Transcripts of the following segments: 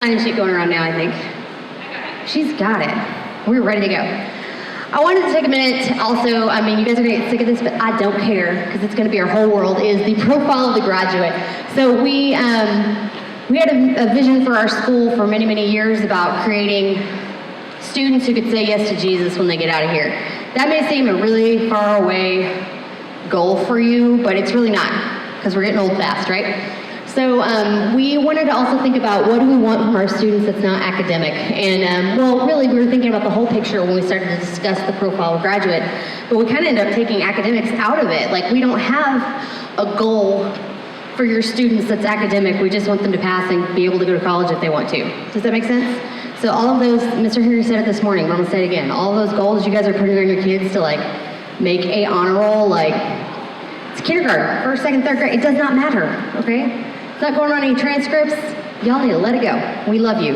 Sheet going around now, I think. She's got it. We're ready to go. I wanted to take a minute also, you guys are going to get sick of this, but I don't care because it's going to be our whole world, is the profile of the graduate. So we had a vision for our school for many, many years about creating students who could say yes to Jesus when they get out of here. That may seem a really far away goal for you, but it's really not, because we're getting old fast, right? So we wanted to also think about what do we want from our students that's not academic. And really we were thinking about the whole picture when we started to discuss the profile of graduate, but we kind of ended up taking academics out of it. Like, we don't have a goal for your students that's academic. We just want them to pass and be able to go to college if they want to. Does that make sense? So all of those, Mr. Henry said it this morning, but I'm gonna say it again, all of those goals you guys are putting on your kids to like make a honor roll, like it's kindergarten, first, second, third grade, it does not matter, okay? It's not going on any transcripts. Y'all need to let it go. We love you.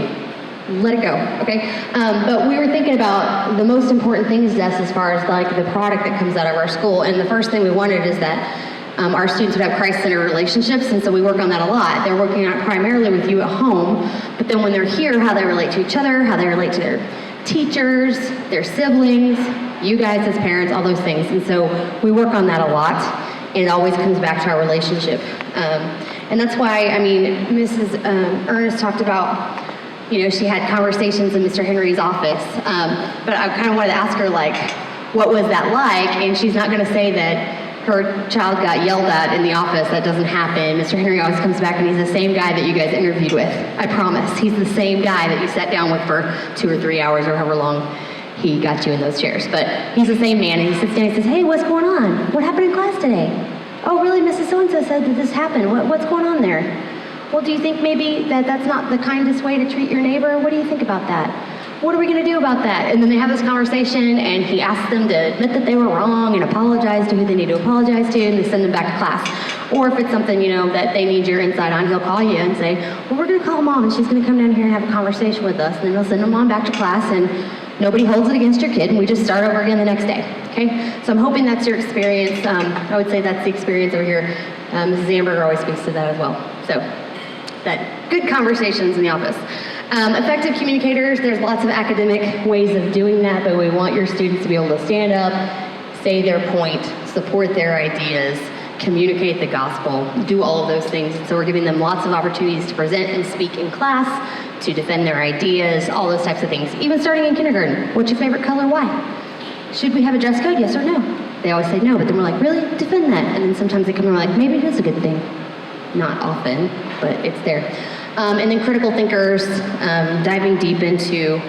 Let it go, okay? But we were thinking about the most important things to us as far as like the product that comes out of our school. And the first thing we wanted is that our students would have Christ-centered relationships, and so we work on that a lot. They're working on it primarily with you at home, but then when they're here, how they relate to each other, how they relate to their teachers, their siblings, you guys as parents, all those things. And so we work on that a lot, and it always comes back to our relationship. And that's why, Mrs. Ernest talked about, she had conversations in Mr. Henry's office, but I kind of wanted to ask her, like, what was that like? And she's not going to say that her child got yelled at in the office. That doesn't happen. Mr. Henry always comes back and he's the same guy that you guys interviewed with. I promise. He's the same guy that you sat down with for 2 or 3 hours or however long he got you in those chairs. But he's the same man, and he sits down and says, hey, what's going on? What happened in class today? Oh, really, Mrs. So-and-so said that this happened. What's going on there? Well, do you think maybe that's not the kindest way to treat your neighbor? What do you think about that? What are we going to do about that? And then they have this conversation, and he asks them to admit that they were wrong and apologize to who they need to apologize to, and they send them back to class. Or if it's something, that they need your insight on, he'll call you and say, well, we're going to call Mom, and she's going to come down here and have a conversation with us. And then he'll send them on back to class, and nobody holds it against your kid, and we just start over again the next day, okay? So I'm hoping that's your experience. I would say that's the experience over here. Mrs. Amberger always speaks to that as well. So, that good conversations in the office. Effective communicators, there's lots of academic ways of doing that, but we want your students to be able to stand up, say their point, support their ideas, communicate the gospel, do all of those things. So we're giving them lots of opportunities to present and speak in class, to defend their ideas, all those types of things. Even starting in kindergarten. What's your favorite color? Why? Should we have a dress code? Yes or no? They always say no, but then we're like, really? Defend that. And then sometimes they come and we're like, maybe it is a good thing. Not often, but it's there. And then critical thinkers, diving deep into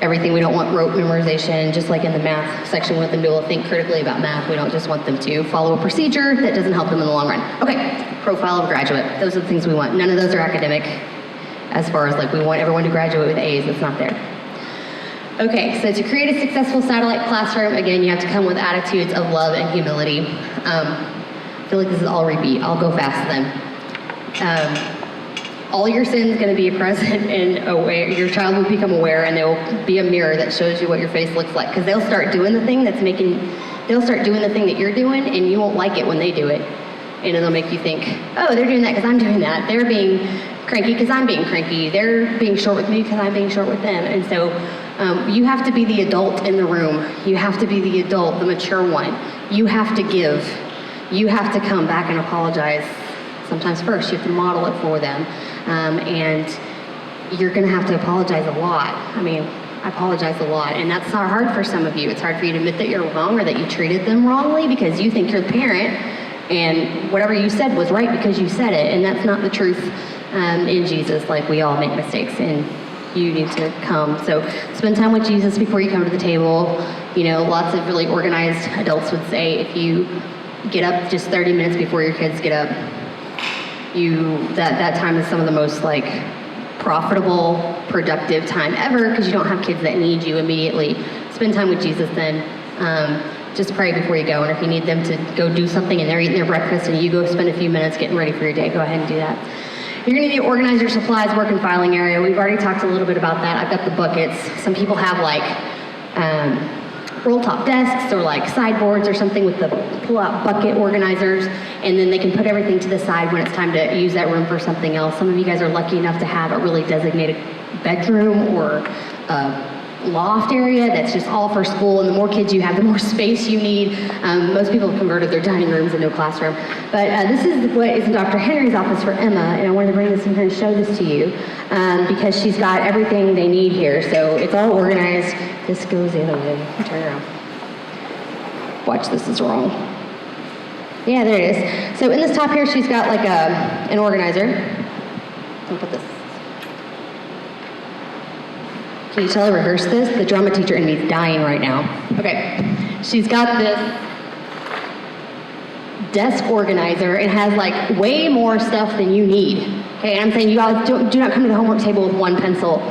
everything. We don't want rote memorization, just like in the math section, we want them to be able to think critically about math. We don't just want them to follow a procedure that doesn't help them in the long run. Okay, profile of graduate. Those are the things we want. None of those are academic as far as like we want everyone to graduate with A's. That's not there. Okay, so to create a successful satellite classroom, again, you have to come with attitudes of love and humility. I feel like this is all repeat. I'll go fast then. All your sin's going to be present and aware. Your child will become aware, and there will be a mirror that shows you what your face looks like. Because they'll start doing the thing they'll start doing the thing that you're doing, and you won't like it when they do it. And it'll make you think, oh, they're doing that because I'm doing that. They're being cranky because I'm being cranky. They're being short with me because I'm being short with them. And so you have to be the adult in the room. You have to be the adult, the mature one. You have to give. You have to come back and apologize. Sometimes first, you have to model it for them. And you're going to have to apologize a lot. I apologize a lot. And that's not hard for some of you. It's hard for you to admit that you're wrong or that you treated them wrongly because you think you're the parent and whatever you said was right because you said it. And that's not the truth in Jesus. Like, we all make mistakes, and you need to come. So spend time with Jesus before you come to the table. Lots of really organized adults would say if you get up just 30 minutes before your kids get up, that time is some of the most like profitable, productive time ever because you don't have kids that need you immediately. Spend time with Jesus then. Just pray before you go, and if you need them to go do something and they're eating their breakfast and you go spend a few minutes getting ready for your day, go ahead and do that. You're going to need to organize your supplies, work and filing area. We've already talked a little bit about that. I've got the buckets. Some people have like roll-top desks or like sideboards or something with the pull-out bucket organizers, and then they can put everything to the side when it's time to use that room for something else. Some of you guys are lucky enough to have a really designated bedroom or loft area that's just all for school, and the more kids you have, the more space you need. Most people have converted their dining rooms into a classroom. But this is what is in Dr. Henry's office for Emma, and I wanted to bring this in here and show this to you because she's got everything they need here. So it's all organized. This goes the other way. Turn around. Watch, this is wrong. Yeah, there it is. So in this top here, she's got like an organizer. I'll put this. Can you tell I rehearsed this? The drama teacher in me is dying right now. Okay, she's got this desk organizer. It has like way more stuff than you need. Okay, and I'm saying you guys do not come to the homework table with one pencil.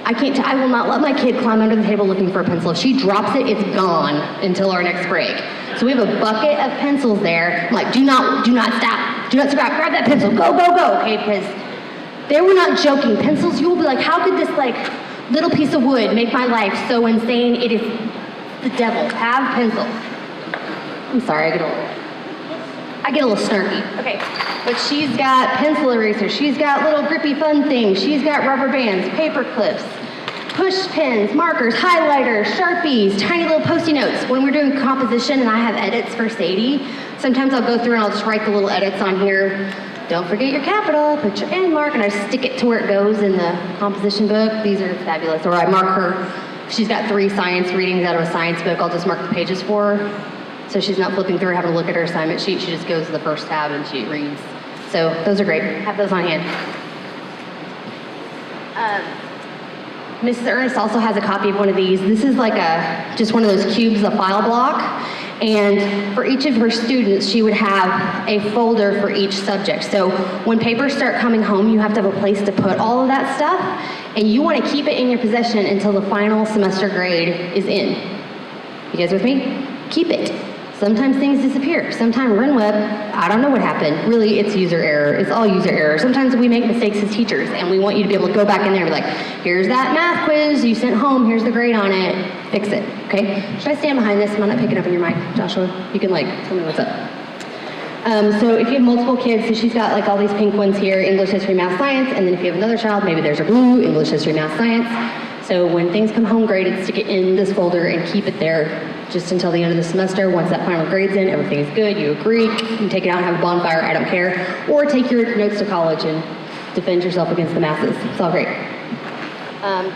I will not let my kid climb under the table looking for a pencil. If she drops it, it's gone until our next break. So we have a bucket of pencils there. I'm like, do not stop. Do not stop. Grab that pencil. Go, go, go. Okay, because they were not joking. Pencils, you will be like, how could this like little piece of wood make my life so insane? It is the devil. Have pencils. I'm sorry, I get a little snarky. Okay, but she's got pencil erasers. She's got little grippy fun things. She's got rubber bands, paper clips, push pins, markers, highlighters, Sharpies, tiny little Post-it notes. When we're doing composition and I have edits for Sadie, sometimes I'll go through and I'll just write the little edits on here. Don't forget your capital, put your end mark, and I stick it to where it goes in the composition book. These are fabulous. Or I mark her. She's got 3 science readings out of a science book. I'll just mark the pages for her. So she's not flipping through having to look at her assignment sheet. She just goes to the first tab and she reads. So those are great. Have those on hand. Mrs. Ernest also has a copy of one of these. This is like just one of those cubes, a file block. And for each of her students, she would have a folder for each subject. So when papers start coming home, you have to have a place to put all of that stuff, and you want to keep it in your possession until the final semester grade is in. You guys with me? Keep it. Sometimes things disappear. Sometimes RenWeb, I don't know what happened. Really, it's user error. It's all user error. Sometimes we make mistakes as teachers, and we want you to be able to go back in there and be like, here's that math quiz you sent home, here's the grade on it, fix it, okay? Should I stand behind this? Am I not picking up on your mic, Joshua? You can tell me what's up. So if you have multiple kids, so she's got like all these pink ones here, English, history, math, science, and then if you have another child, maybe there's a blue, English, history, math, science. So when things come home graded, stick it in this folder and keep it there just until the end of the semester. Once that final grade's in, everything is good, you agree, you can take it out and have a bonfire, I don't care. Or take your notes to college and defend yourself against the masses. It's all great.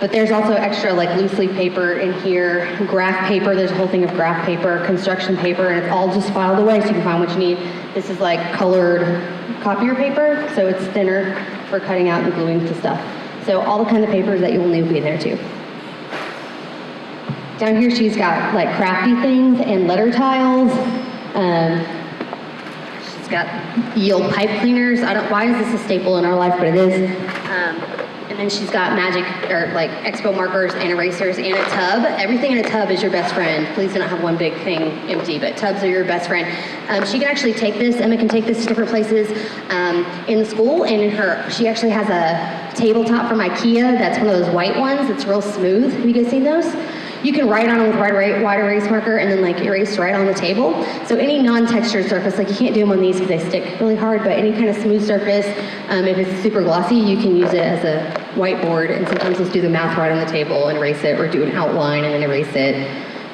But there's also extra like loose leaf paper in here, graph paper, there's a whole thing of graph paper, construction paper, and it's all just filed away so you can find what you need. This is like colored copier paper, so it's thinner for cutting out and gluing to stuff. So all the kinds of papers that you will need will be in there too. Down here she's got like crafty things and letter tiles. She's got Yale pipe cleaners. Why is this a staple in our life, but it is. And then she's got magic, or like expo markers and erasers and a tub. Everything in a tub is your best friend. Please do not have one big thing empty, but tubs are your best friend. She can actually take this, Emma can take this to different places in the school, and she actually has a tabletop from IKEA that's one of those white ones that's real smooth. Have you guys seen those? You can write on them with white erase marker and then like erase right on the table. So any non-textured surface, like you can't do them on these because they stick really hard, but any kind of smooth surface, if it's super glossy, you can use it as a whiteboard, and sometimes let's do the math right on the table and erase it, or do an outline and then erase it.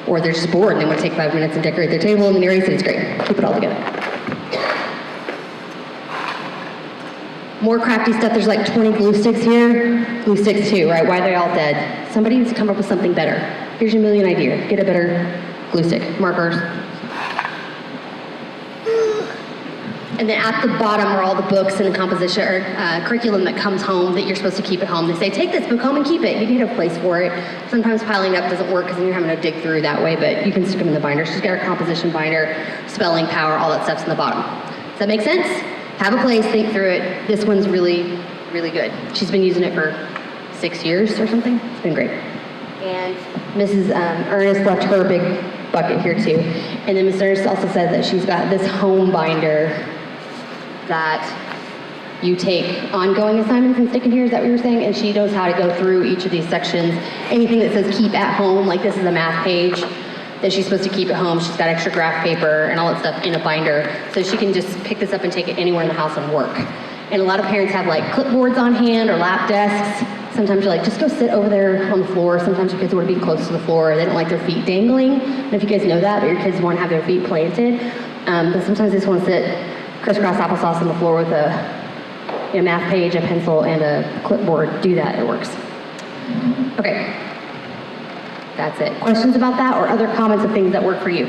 Or they're just bored and they want to take 5 minutes and decorate their table and then erase it. It's great. Keep it all together. More crafty stuff. There's like 20 glue sticks here. Glue sticks too, right? Why are they all dead? Somebody needs to come up with something better. Here's your million idea. Get a better glue stick. Markers. And then at the bottom are all the books and the composition or curriculum that comes home that you're supposed to keep at home. They say, take this book home and keep it. You need a place for it. Sometimes piling up doesn't work because then you're having to dig through that way, but you can stick them in the binder. She's got her composition binder, spelling power, all that stuff's in the bottom. Does that make sense? Have a place, think through it. This one's really, really good. She's been using it for 6 years or something. It's been great. And Mrs. Ernest left her big bucket here too. And then Mrs. Ernest also said that she's got this home binder that you take ongoing assignments and stick in here. Is that what you were saying? And she knows how to go through each of these sections. Anything that says keep at home, like this is a math page. that she's supposed to keep at home. She's got extra graph paper and all that stuff in a binder, so she can just pick this up and take it anywhere in the house and work. And a lot of parents have like clipboards on hand or lap desks. Sometimes you're like, just go sit over there on the floor. Sometimes your kids want to be close to the floor. They don't like their feet dangling. I don't know if you guys know that, but your kids want to have their feet planted. But sometimes they just want to sit crisscross applesauce on the floor with a math page, a pencil, and a clipboard. Do that, it works. Okay, that's it. Questions about that or other comments of things that work for you?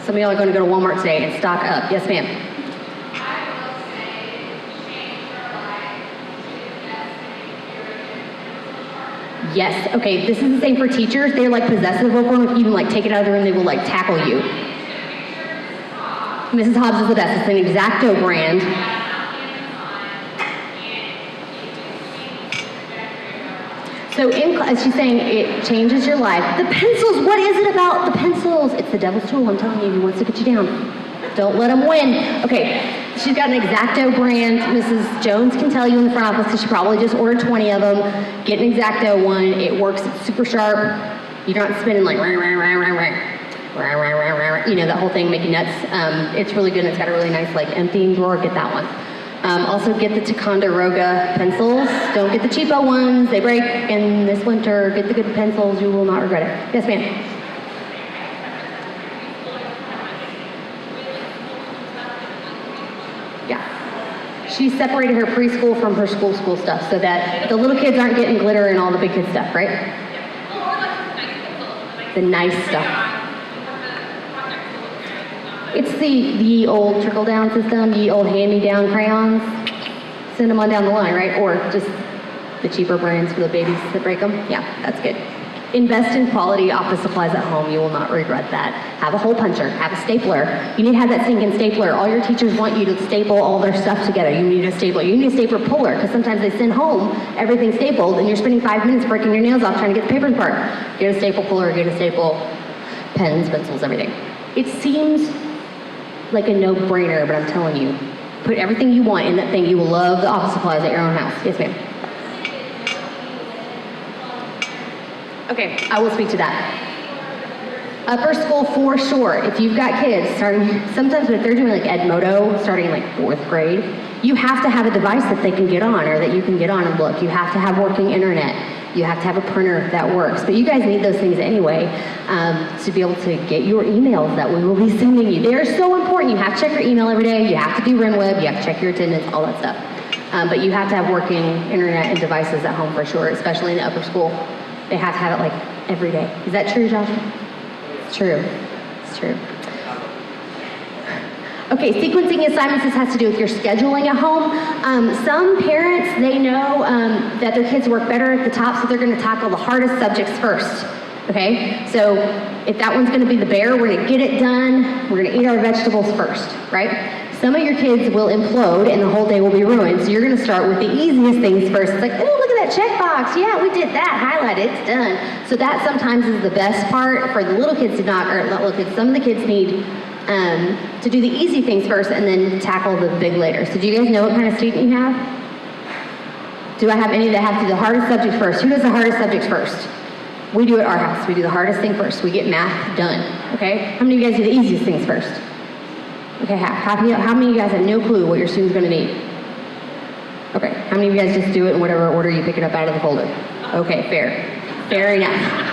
Some of y'all are going to go to Walmart today and stock up. Yes, ma'am. Yes, okay, this is the same for teachers. They're like possessive over them. If you even like take it out of the room, they will like tackle you. Mrs. Hobbs is the best. It's an X-Acto brand. So as she's saying, it changes your life. The pencils, what is it about the pencils? It's the devil's tool, I'm telling you, he wants to get you down. Don't let him win. Okay, she's got an X-Acto brand. Mrs. Jones can tell you in the front office because she probably just ordered 20 of them. Get an X-Acto one. It works. It's super sharp. You're not spinning like, you know, that whole thing, make you nuts. It's really good. It's got a really nice like emptying drawer. Get that one. Also get the Ticonderoga pencils. Don't get the cheapo ones. They break in this winter. Get the good pencils. You will not regret it. Yes, ma'am. Yeah. She separated her preschool from her school stuff so that the little kids aren't getting glitter and all the big kid stuff, right? The nice stuff. It's the old trickle-down system, the old hand-me-down crayons. Send them on down the line, right? Or just the cheaper brands for the babies that break them. Yeah, that's good. Invest in quality office supplies at home. You will not regret that. Have a hole puncher. Have a stapler. You need to have that stinking stapler. All your teachers want you to staple all their stuff together. You need a stapler. You need a stapler puller because sometimes they send home everything stapled and you're spending 5 minutes breaking your nails off trying to get the paper apart. Get a staple puller. Get a staple. Pens, pencils, everything. It seems like a no-brainer, but I'm telling you, put everything you want in that thing. You will love the office supplies at your own house. Yes, ma'am. Okay, I will speak to that. Upper school for sure. If you've got kids starting, sometimes if they're doing like Edmodo, starting like 4th grade, you have to have a device that they can get on or that you can get on and look. You have to have working internet. You have to have a printer that works. But you guys need those things anyway to be able to get your emails that we will be sending you. They are so important. You have to check your email every day. You have to do RenWeb. You have to check your attendance, all that stuff. But you have to have working internet and devices at home for sure, especially in the upper school. They have to have it like every day. Is that true, Josh? It's true. It's true. Okay, sequencing assignments, this has to do with your scheduling at home. Some parents, they know that their kids work better at the top, so they're going to tackle the hardest subjects first. Okay, so if that one's going to be the bear, we're going to get it done. We're going to eat our vegetables first, right? Some of your kids will implode and the whole day will be ruined, so you're going to start with the easiest things first. It's like, oh, look at that checkbox. Yeah, we did that. Highlight it. It's done. So that sometimes is the best part for the little kids to not, or not little kids, some of the kids need to do the easy things first and then tackle the big later. So do you guys know what kind of student you have? Do I have any that have to do the hardest subjects first? Who does the hardest subjects first? We do at our house. We do the hardest thing first. We get math done, okay? How many of you guys do the easiest things first? Okay, how many of you guys have no clue what your student's gonna need? Okay, how many of you guys just do it in whatever order you pick it up out of the folder? Okay, fair. Fair enough.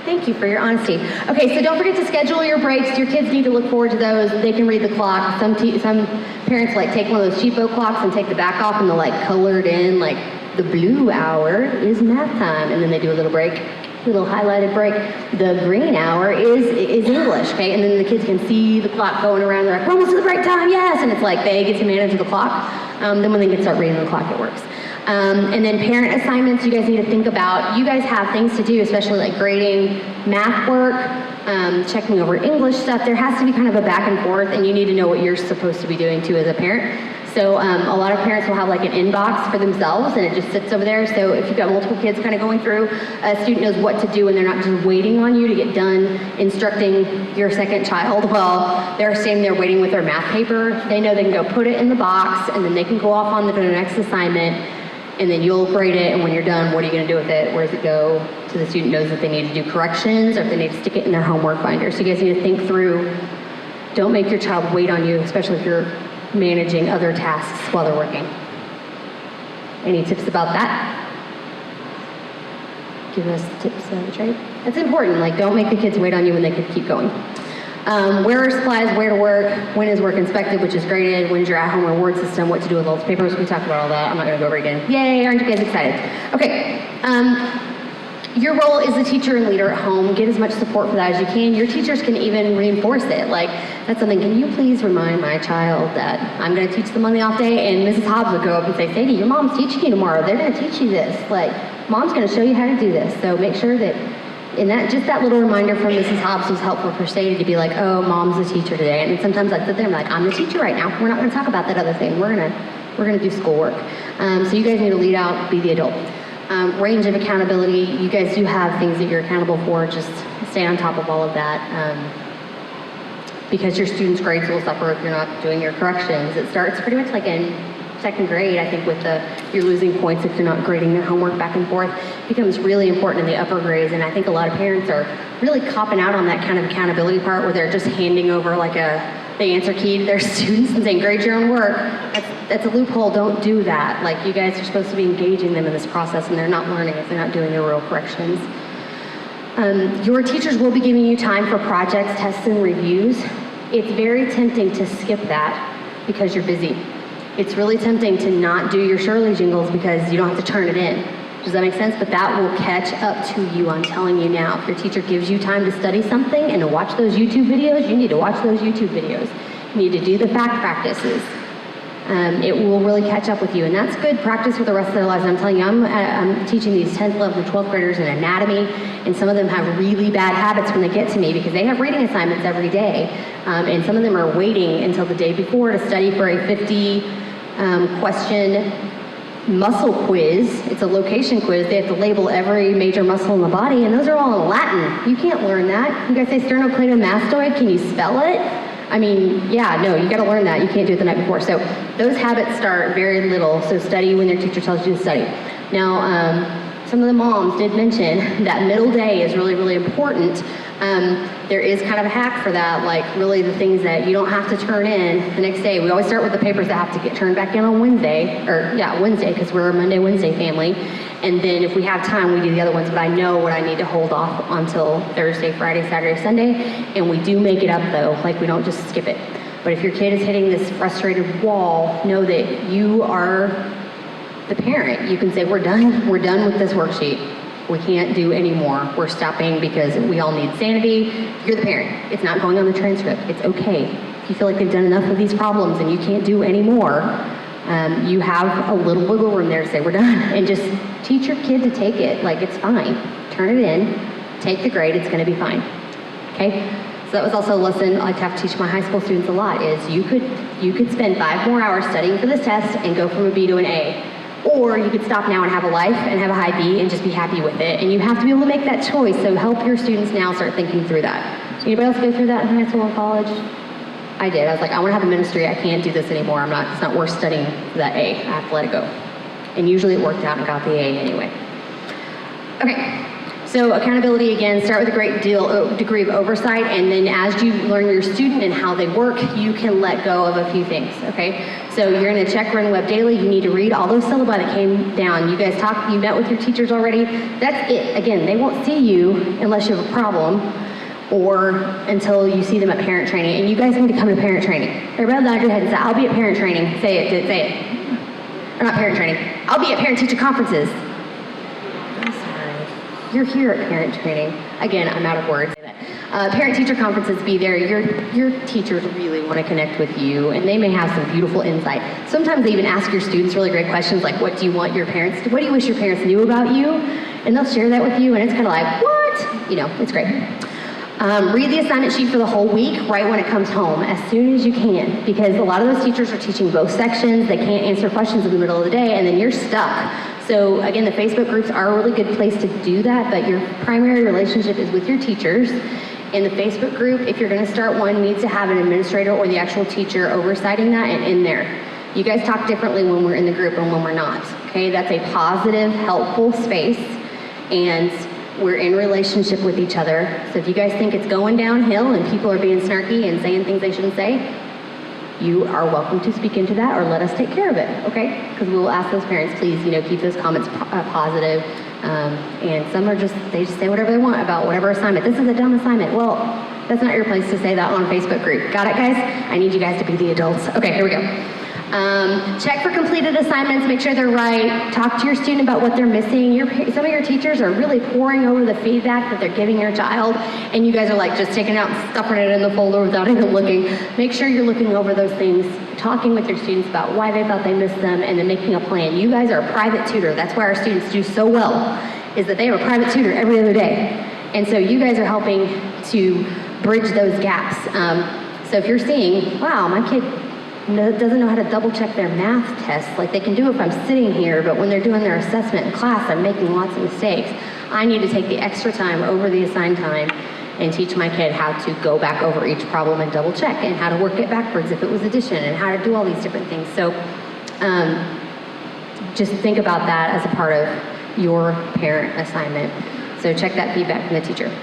Thank you for your honesty. Okay, so don't forget to schedule your breaks. Your kids need to look forward to those. They can read the clock. Some parents like take one of those cheapo clocks and take the back off and they'll like color it in like the blue hour is math time, and then they do a little break, a little highlighted break. The green hour is English, okay? And then the kids can see the clock going around. They're like, we're almost to the break time, yes! And it's like they get to manage the clock. Then when they get to start reading the clock, it works. And then parent assignments, you guys need to think about. You guys have things to do, especially like grading math work, checking over English stuff. There has to be kind of a back and forth, and you need to know what you're supposed to be doing too as a parent. So a lot of parents will have like an inbox for themselves and it just sits over there. So if you've got multiple kids kind of going through, a student knows what to do and they're not just waiting on you to get done instructing your second child while they're standing there waiting with their math paper. They know they can go put it in the box and then they can go off on to the next assignment and then you'll grade it, and when you're done, what are you going to do with it? Where does it go? So the student knows that they need to do corrections, or if they need to stick it in their homework binder. So you guys need to think through, don't make your child wait on you, especially if you're managing other tasks while they're working. Any tips about that? Give us tips, right? That's important, like don't make the kids wait on you when they could keep going. Where are supplies, where to work, when is work inspected, which is graded, when's your at-home reward system, what to do with all the papers. We talked about all that. I'm not going to go over it again. Yay, aren't you guys excited? Okay, your role as a teacher and leader at home. Get as much support for that as you can. Your teachers can even reinforce it. Like, that's something, can you please remind my child that I'm going to teach them on the off day? And Mrs. Hobbs would go up and say, Sadie, your mom's teaching you tomorrow. They're going to teach you this. Like, mom's going to show you how to do this. So make sure that, and that just that little reminder from Mrs. Hobbs was helpful for Sadie to be like, oh, mom's the teacher today. And sometimes I sit there and I'm like, I'm the teacher right now. We're not going to talk about that other thing. We're gonna do schoolwork. So you guys need to lead out, be the adult. Range of accountability. You guys do have things that you're accountable for. Just stay on top of all of that. Because your students' grades will suffer if you're not doing your corrections. It starts pretty much like in second grade, I think, with you're losing points if you're not grading their homework back and forth. It becomes really important in the upper grades, and I think a lot of parents are really copping out on that kind of accountability part where they're just handing over like the answer key to their students and saying, grade your own work. That's a loophole. Don't do that. Like, you guys are supposed to be engaging them in this process, and they're not learning if they're not doing their real corrections. Your teachers will be giving you time for projects, tests, and reviews. It's very tempting to skip that because you're busy. It's really tempting to not do your Shirley jingles because you don't have to turn it in. Does that make sense? But that will catch up to you, I'm telling you now. If your teacher gives you time to study something and to watch those YouTube videos, you need to watch those YouTube videos. You need to do the fact practices. It will really catch up with you, and that's good practice for the rest of their lives. And I'm telling you, I'm teaching these 10th, 11th, and 12th graders in anatomy, and some of them have really bad habits when they get to me because they have reading assignments every day, and some of them are waiting until the day before to study for a 50 question muscle quiz. It's a location quiz. They have to label every major muscle in the body, and those are all in Latin. You can't learn that. You guys say sternocleidomastoid, can you spell it? I mean, yeah, no, you gotta learn that. You can't do it the night before. So those habits start very little, so study when your teacher tells you to study. Now, some of the moms did mention that middle day is really, really important. There is kind of a hack for that, like really the things that you don't have to turn in the next day. We always start with the papers that have to get turned back in on Wednesday, Wednesday, because we're a Monday, Wednesday family. And then if we have time, we do the other ones, but I know what I need to hold off until Thursday, Friday, Saturday, Sunday, and we do make it up though, like we don't just skip it. But if your kid is hitting this frustrated wall, know that you are the parent. You can say, we're done with this worksheet. We can't do any more. We're stopping because we all need sanity. You're the parent. It's not going on the transcript. It's okay. If you feel like they've done enough of these problems and you can't do any more, you have a little wiggle room there to say, we're done. And just teach your kid to take it. Like, it's fine. Turn it in. Take the grade. It's going to be fine. Okay? So that was also a lesson I have to teach my high school students a lot, is you could spend 5 more hours studying for this test and go from a B to an A. Or you could stop now and have a life and have a high B and just be happy with it. And you have to be able to make that choice, so help your students now start thinking through that. Anybody else go through that in high school and college? I did. I was like, I want to have a ministry. I can't do this anymore. It's not worth studying for that A. I have to let it go. And usually it worked out and got the A anyway. Okay. So accountability, again, start with a great degree of oversight, and then as you learn your student and how they work, you can let go of a few things, okay? So you're gonna check Run Web Daily. You need to read all those syllabi that came down. You guys you met with your teachers already. That's it. Again, they won't see you unless you have a problem or until you see them at parent training. And you guys need to come to parent training. Everybody nod your head and say, I'll be at parent training. Say it. Or not parent training. I'll be at parent-teacher conferences. You're here at parent training. Again, I'm out of words. Parent-teacher conferences, be there. Your teachers really want to connect with you, and they may have some beautiful insight. Sometimes they even ask your students really great questions, like, what do you wish your parents knew about you? And they'll share that with you, and it's kind of like, what? You know, it's great. Read the assignment sheet for the whole week right when it comes home, as soon as you can, because a lot of those teachers are teaching both sections. They can't answer questions in the middle of the day, and then you're stuck. So again, the Facebook groups are a really good place to do that, but your primary relationship is with your teachers. And the Facebook group, if you're gonna start one, needs to have an administrator or the actual teacher oversighting that and in there. You guys talk differently when we're in the group and when we're not, Okay, that's a positive, helpful space, and we're in relationship with each other. So if you guys think it's going downhill and people are being snarky and saying things they shouldn't say, you are welcome to speak into that or let us take care of it, okay? Because we will ask those parents, please, keep those comments positive. And some are they just say whatever they want about whatever assignment. This is a dumb assignment. Well, that's not your place to say that on a Facebook group. Got it, guys? I need you guys to be the adults. Okay, here we go. Check for completed assignments, make sure they're right. Talk to your student about what they're missing. Some of your teachers are really poring over the feedback that they're giving your child, and you guys are like just taking it out and stuffing it in the folder without even looking. Make sure you're looking over those things, talking with your students about why they thought they missed them, and then making a plan. You guys are a private tutor. That's why our students do so well, is that they have a private tutor every other day. And so you guys are helping to bridge those gaps. So if you're seeing, wow, my kid doesn't know how to double check their math tests, like they can do if I'm sitting here, but when they're doing their assessment in class, I'm making lots of mistakes. I need to take the extra time over the assigned time and teach my kid how to go back over each problem and double check, and how to work it backwards if it was addition, and how to do all these different things. So just think about that as a part of your parent assignment. So check that feedback from the teacher.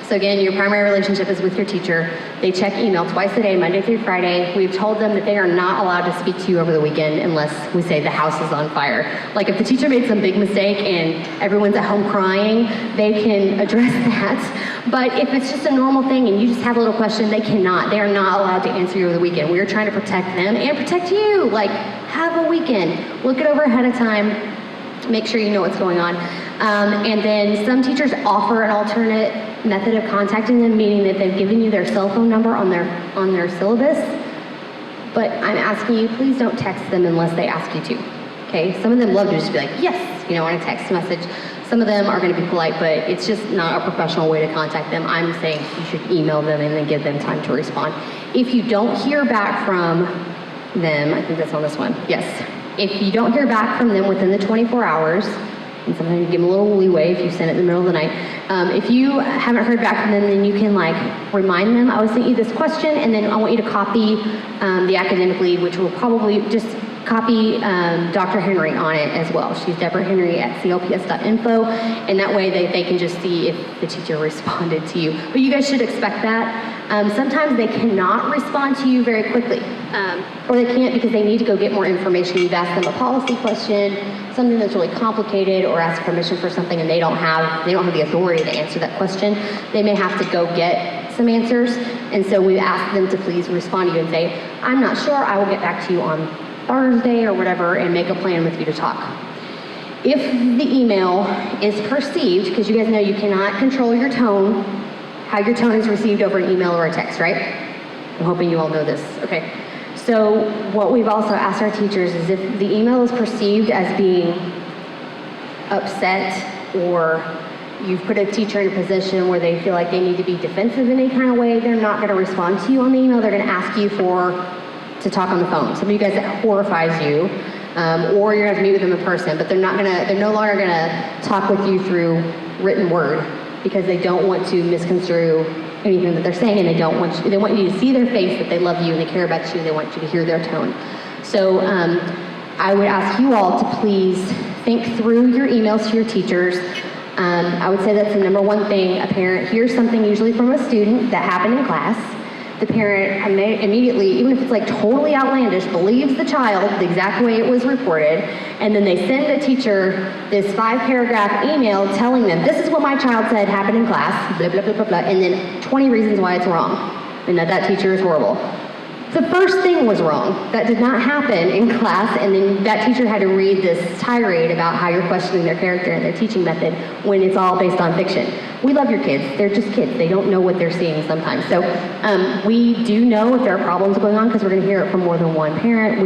So again, your primary relationship is with your teacher. They check email twice a day, Monday through Friday. We've told them that they are not allowed to speak to you over the weekend unless we say the house is on fire. Like if the teacher made some big mistake and everyone's at home crying, they can address that. But if it's just a normal thing and you just have a little question, they cannot. They are not allowed to answer you over the weekend. We are trying to protect them and protect you. Like, have a weekend. Look it over ahead of time. Make sure you know what's going on. And then some teachers offer an alternate method of contacting them, meaning that they've given you their cell phone number on their syllabus. But I'm asking you, please don't text them unless they ask you to. Okay? Some of them love to just be like, yes, on a text message. Some of them are going to be polite, but it's just not a professional way to contact them. I'm saying you should email them and then give them time to respond. If you don't hear back from them, I think that's on this one. Yes. If you don't hear back from them within the 24 hours, and sometimes you give them a little leeway if you send it in the middle of the night. If you haven't heard back from them, then you can remind them, I was sent you this question, and then I want you to copy the academic lead, which will probably just copy Dr. Henry on it as well. She's Deborah Henry at CLPS.info, and that way they can just see if the teacher responded to you. But you guys should expect that. Sometimes they cannot respond to you very quickly, or they can't because they need to go get more information. You've asked them a policy question, something that's really complicated, or ask permission for something and they don't have the authority to answer that question. They may have to go get some answers, and so we ask them to please respond to you and say, I'm not sure, I will get back to you on Thursday or whatever, and make a plan with you to talk. If the email is perceived, because you guys know you cannot control your tone, how your tone is received over an email or a text, right? I'm hoping you all know this. Okay. So what we've also asked our teachers is if the email is perceived as being upset, or you've put a teacher in a position where they feel like they need to be defensive in any kind of way, they're not going to respond to you on the email. They're going to ask you to talk on the phone. Some of you guys, that horrifies you, or you're going to have to meet with them in person, but they're no longer going to talk with you through written word, because they don't want to misconstrue anything that they're saying, and they want you to see their face, that they love you and they care about you, they want you to hear their tone. So I would ask you all to please think through your emails to your teachers. I would say that's the number one thing. A parent hears something usually from a student that happened in class. The parent immediately, even if it's totally outlandish, believes the child the exact way it was reported, and then they send the teacher this 5-paragraph email telling them, this is what my child said happened in class, blah, blah, blah, blah, blah, and then 20 reasons why it's wrong, and that teacher is horrible. The first thing was wrong. That did not happen in class, and then that teacher had to read this tirade about how you're questioning their character and their teaching method when it's all based on fiction. We love your kids. They're just kids. They don't know what they're seeing sometimes. So we do know if there are problems going on, because we're going to hear it from more than one parent.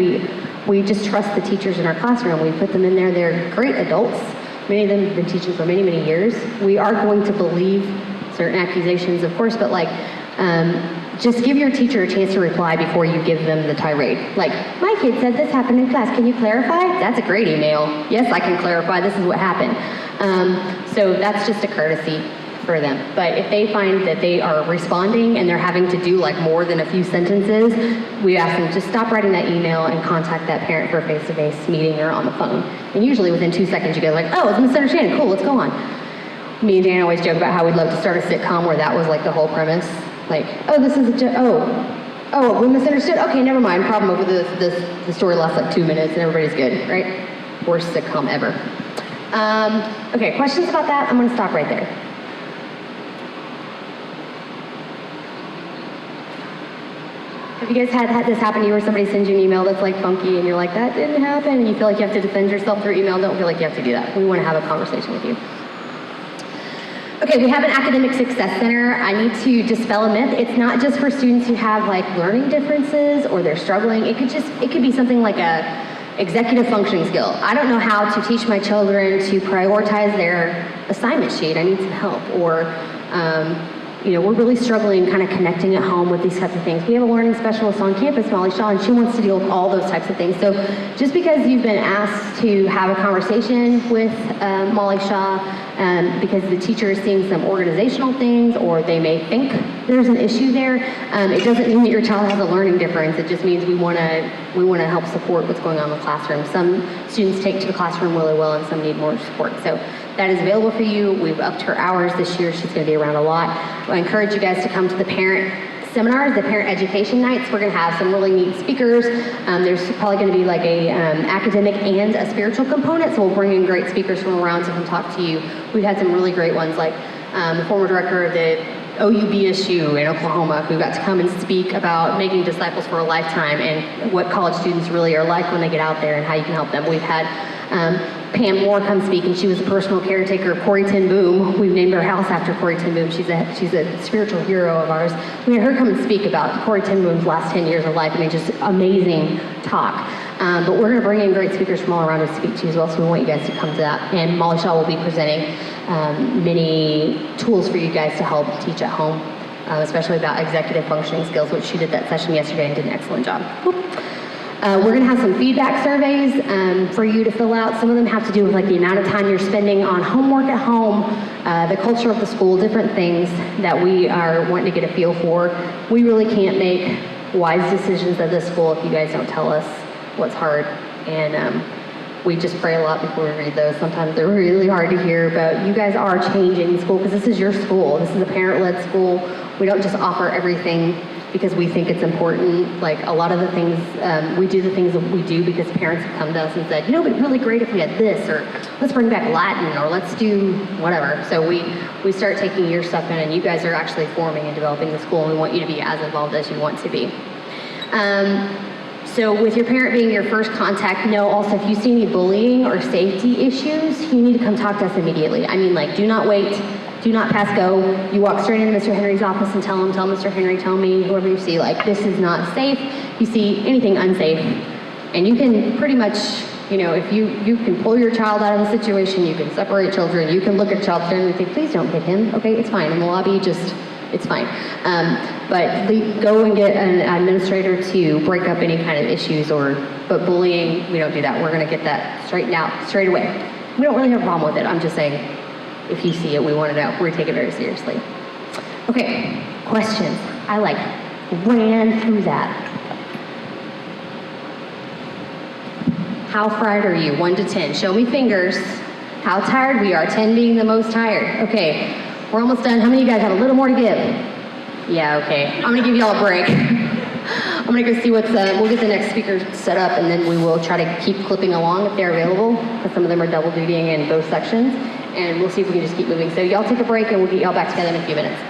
We just trust the teachers in our classroom. We put them in there. They're great adults. Many of them have been teaching for many, many years. We are going to believe certain accusations, of course, but just give your teacher a chance to reply before you give them the tirade. My kid said this happened in class. Can you clarify? That's a great email. Yes, I can clarify. This is what happened. So that's just a courtesy. for them. But if they find that they are responding and they're having to do like more than a few sentences, we ask them to stop writing that email and contact that parent for a face-to-face meeting or on the phone. And usually within 2 seconds you go like, oh, it's a misunderstanding, cool, let's go on. Me and Dan always joke about how we'd love to start a sitcom where that was like the whole premise. Like, oh, this is we misunderstood? Okay, never mind, problem over this. The story lasts like 2 minutes and everybody's good, right? Worst sitcom ever. Okay, questions about that? I'm gonna stop right there. Have you guys had this happen to you where somebody sends you an email that's like funky and you're like, that didn't happen, and you feel like you have to defend yourself through email? Don't feel like you have to do that. We wanna have a conversation with you. Okay, we have an academic success center. I need to dispel a myth. It's not just for students who have like learning differences or they're struggling. It could be something like a executive functioning skill. I don't know how to teach my children to prioritize their assignment sheet. I need some help. Or, we're really struggling kind of connecting at home with these types of things. We have a learning specialist on campus, Molly Shaw, and she wants to deal with all those types of things. So just because you've been asked to have a conversation with Molly Shaw because the teacher is seeing some organizational things or they may think there's an issue there, it doesn't mean that your child has a learning difference. It just means we want to help support what's going on in the classroom. Some students take to the classroom really well and some need more support. So that is available for you. We've upped her hours this year. She's going to be around a lot. I encourage you guys to come to the parent seminars, the parent education nights. We're going to have some really neat speakers. There's probably going to be like a academic and a spiritual component, so we'll bring in great speakers from around to come talk to you. We've had some really great ones, like the former director of the OUBSU in Oklahoma, who got to come and speak about making disciples for a lifetime and what college students really are like when they get out there and how you can help them. We've had Pam Moore come speak, and she was a personal caretaker of Corrie ten Boom. We've named our house after Corrie ten Boom. She's a spiritual hero of ours. We had her come and speak about Corrie ten Boom's last 10 years of life. I mean, just amazing talk. But we're going to bring in great speakers from all around to speak to you as well, so we want you guys to come to that. And Molly Shaw will be presenting many tools for you guys to help teach at home, especially about executive functioning skills, which she did that session yesterday and did an excellent job. We're going to have some feedback surveys for you to fill out. Some of them have to do with like the amount of time you're spending on homework at home, the culture of the school, different things that we are wanting to get a feel for. We really can't make wise decisions at this school if you guys don't tell us what's hard. And we just pray a lot before we read those. Sometimes they're really hard to hear, but you guys are changing the school because this is your school. This is a parent-led school. We don't just offer everything because we think it's important. Like a lot of the things, we do the things that we do because parents have come to us and said, it'd be really great if we had this, or let's bring back Latin, or let's do whatever. So we start taking your stuff in, and you guys are actually forming and developing the school, and we want you to be as involved as you want to be. So with your parent being your first contact, know also if you see any bullying or safety issues, you need to come talk to us immediately. I mean, like, do not wait. Do not pass go. You walk straight into Mr. Henry's office and tell Mr. Henry, tell me, whoever you see, like, this is not safe. You see anything unsafe, and you can pretty much, if you can pull your child out of the situation, you can separate children, you can look at child and think, please don't hit him. Okay, it's fine. In the lobby, it's fine. But go and get an administrator to break up any kind of issues, but bullying, we don't do that. We're gonna get that straightened out straight away. We don't really have a problem with it. I'm just saying, if you see it, we want to know. We take it very seriously. Okay, questions. I ran through that. How fried are you? 1 to 10. Show me fingers. How tired we are. 10 being the most tired. Okay, we're almost done. How many of you guys have a little more to give? Yeah, okay. I'm gonna give y'all a break. I'm gonna go see we'll get the next speaker set up, and then we will try to keep clipping along if they're available, because some of them are double dutying in both sections, and we'll see if we can just keep moving. So y'all take a break, and we'll get y'all back together in a few minutes.